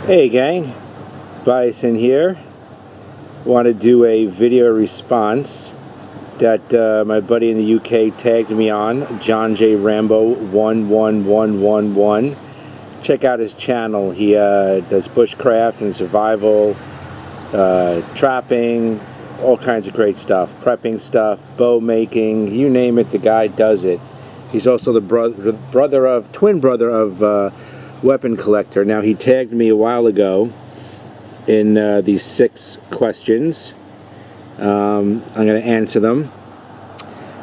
Hey gang, Bison here. Want to do a video response that my buddy in the UK tagged me on, John J. Rambo 11111. Check out his channel. He does bushcraft and survival, trapping, all kinds of great stuff, prepping stuff, bow making, you name it, the guy does it. He's also the twin brother of Weapon Collector. Now, he tagged me a while ago in these 6 questions. I'm going to answer them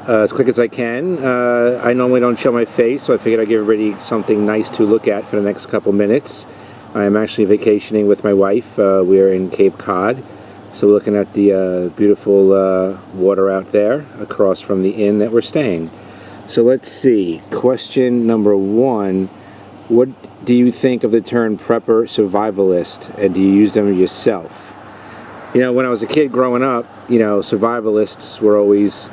as quick as I can. I normally don't show my face, so I figured I'd give everybody something nice to look at for the next couple minutes. I'm actually vacationing with my wife. We're in Cape Cod, so we're looking at the beautiful water out there across from the inn that we're staying. So let's see. Question number 1. What do you think of the term prepper survivalist, and do you use them yourself? You know, when I was a kid growing up, you know, survivalists were always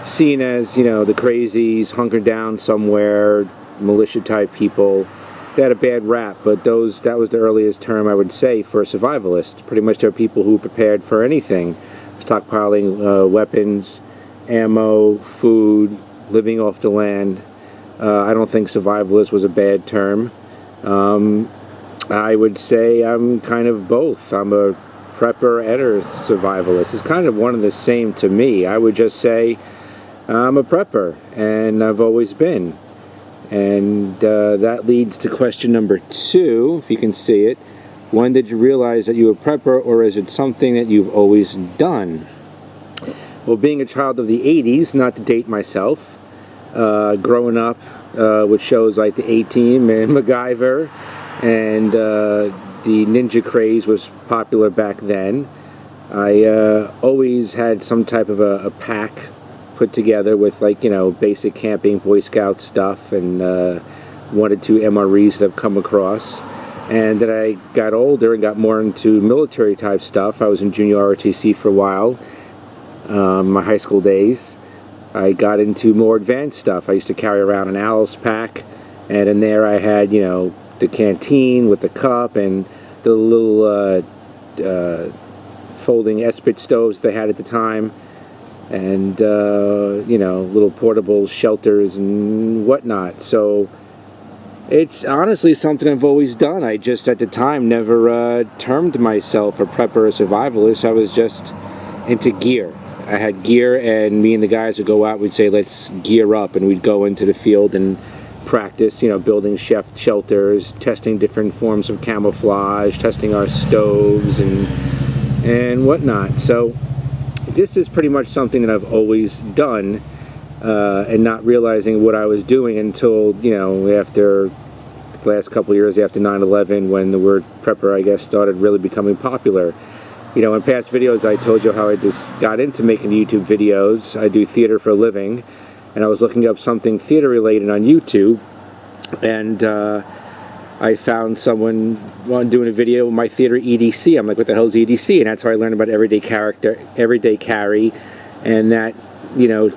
seen as, you know, the crazies, hunkered down somewhere, militia type people. They had a bad rap, but that was the earliest term I would say for a survivalist. Pretty much they're people who prepared for anything, stockpiling weapons, ammo, food, living off the land. I don't think survivalist was a bad term. I would say I'm kind of both. I'm a prepper and a survivalist. It's kind of one and the same to me. I would just say I'm a prepper, and I've always been. And that leads to question number 2, if you can see it. When did you realize that you were a prepper, or is it something that you've always done? Well, being a child of the 80s, not to date myself, growing up with shows like the A-Team and MacGyver, and the ninja craze was popular back then. I always had some type of a pack put together with, like, you know, basic camping Boy Scout stuff, and 1 or 2 MREs that I've come across. And then I got older and got more into military type stuff. I was in junior ROTC for a while, my high school days. I got into more advanced stuff. I used to carry around an Alice pack, and in there I had, you know, the canteen with the cup and the little folding Esprit stoves they had at the time, and you know, little portable shelters and whatnot. So it's honestly something I've always done. I just at the time never termed myself a prepper or survivalist. I was just into gear. I had gear, and me and the guys would go out, we'd say, let's gear up, and we'd go into the field and practice, you know, building shelters, testing different forms of camouflage, testing our stoves and whatnot. So this is pretty much something that I've always done, and not realizing what I was doing until, you know, after the last couple of years after 9/11, when the word prepper, I guess, started really becoming popular. You know, in past videos I told you how I just got into making YouTube videos. I do theater for a living, and I was looking up something theater related on YouTube, and I found someone doing a video with my theater EDC. I'm like, what the hell is EDC? And that's how I learned about everyday carry, and that, you know,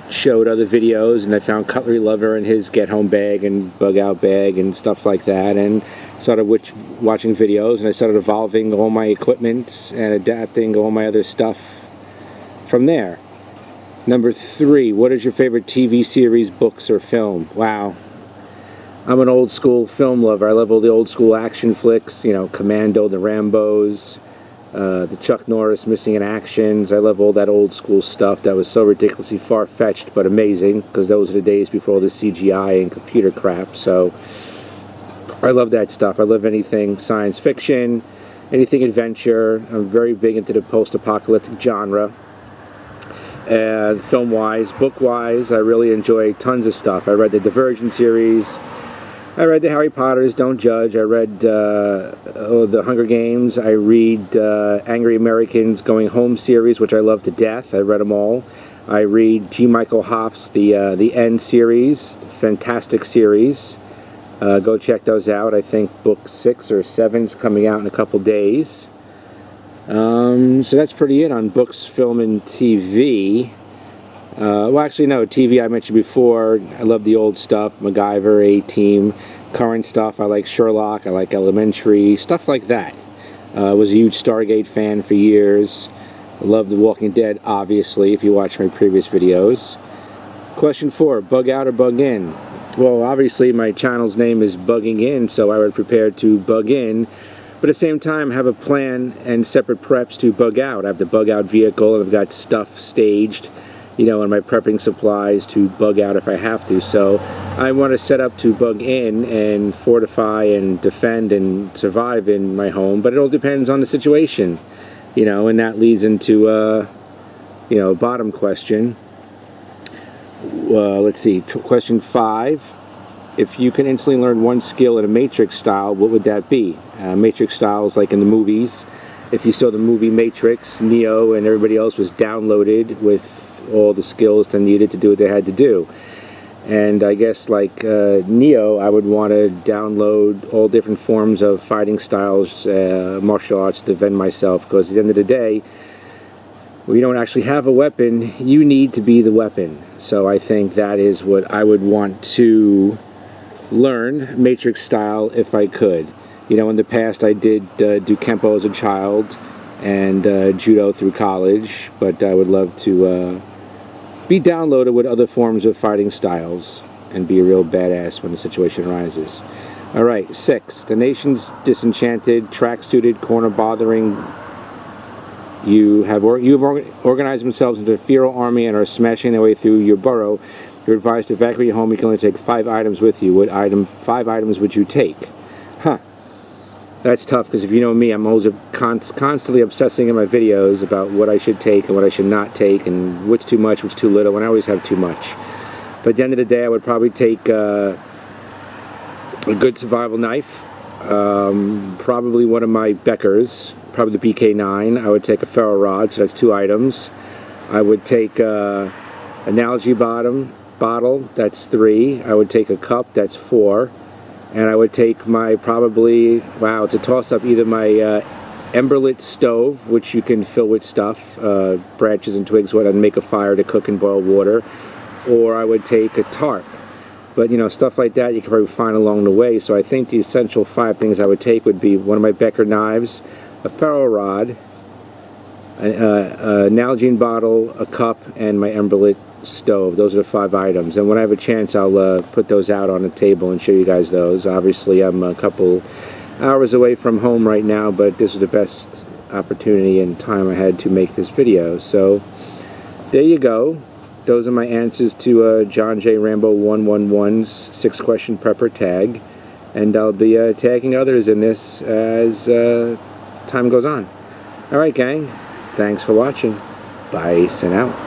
showed other videos, and I found Cutlery Lover and his Get Home bag and Bug Out bag and stuff like that, and started watching videos, and I started evolving all my equipment and adapting all my other stuff from there. Number 3, what is your favorite TV series, books, or film? Wow. I'm an old school film lover. I love all the old school action flicks, you know, Commando, the Rambos, the Chuck Norris Missing in Actions. I love all that old school stuff that was so ridiculously far-fetched but amazing, because those are the days before all the CGI and computer crap. So I love that stuff. I love anything science fiction, anything adventure. I'm very big into the post-apocalyptic genre. Film-wise, book-wise, I really enjoy tons of stuff. I read the Divergent series. I read the Harry Potters, Don't Judge. I read the Hunger Games. I read Angry Americans Going Home series, which I love to death. I read them all. I read G. Michael Hoff's The End series, fantastic series. Go check those out. I think book 6 or 7 is coming out in a couple days. So that's pretty it on books, film, and TV. Well, actually, no, TV I mentioned before. I love the old stuff, MacGyver, A-Team, current stuff, I like Sherlock, I like Elementary, stuff like that. Was a huge Stargate fan for years. I love The Walking Dead, obviously, if you watch my previous videos. Question 4, bug out or bug in? Well, obviously my channel's name is Bugging In, so I would prepare to bug in, but at the same time have a plan and separate preps to bug out. I have the bug out vehicle, and I've got stuff staged, you know, and my prepping supplies to bug out if I have to. So I want to set up to bug in and fortify and defend and survive in my home, but it all depends on the situation, you know, and that leads into, you know, bottom question. Let's see, question 5. If you can instantly learn one skill in a Matrix style, what would that be? Matrix styles like in the movies. If you saw the movie Matrix, Neo and everybody else was downloaded with all the skills they needed to do what they had to do. And I guess like Neo, I would want to download all different forms of fighting styles, martial arts to defend myself, because at the end of the day, when you don't actually have a weapon, you need to be the weapon. So I think that is what I would want to learn, Matrix style, if I could. You know, in the past I did do Kempo as a child and Judo through college, but I would love to be downloaded with other forms of fighting styles and be a real badass when the situation arises. Alright, 6. The nation's disenchanted, track-suited, corner-bothering. You have organized themselves into a feral army and are smashing their way through your borough. You're advised to evacuate your home. You can only take 5 items with you. What 5 items would you take? Huh. That's tough, because if you know me, I'm always constantly obsessing in my videos about what I should take and what I should not take, and what's too much, what's too little, and I always have too much. But at the end of the day, I would probably take a good survival knife, probably one of my Beckers, probably the BK9. I would take a ferro rod, so that's 2 items. I would take an analogy bottle, that's 3. I would take a cup, that's 4. And I would take my probably, wow, it's a toss-up, either my Emberlit stove, which you can fill with stuff, branches and twigs, and make a fire to cook and boil water, or I would take a tarp. But, you know, stuff like that you can probably find along the way. So I think the essential 5 things I would take would be one of my Becker knives, a ferro rod, an Nalgene bottle, a cup, and my Emberlit stove. Those are the 5 items, and when I have a chance I'll put those out on the table and show you guys those. Obviously I'm a couple hours away from home right now, but this was the best opportunity and time I had to make this video. So there you go. Those are my answers to John J. Rambo 111's 6-question prepper tag, and I'll be tagging others in this as time goes on. Alright gang, thanks for watching. Bye and out.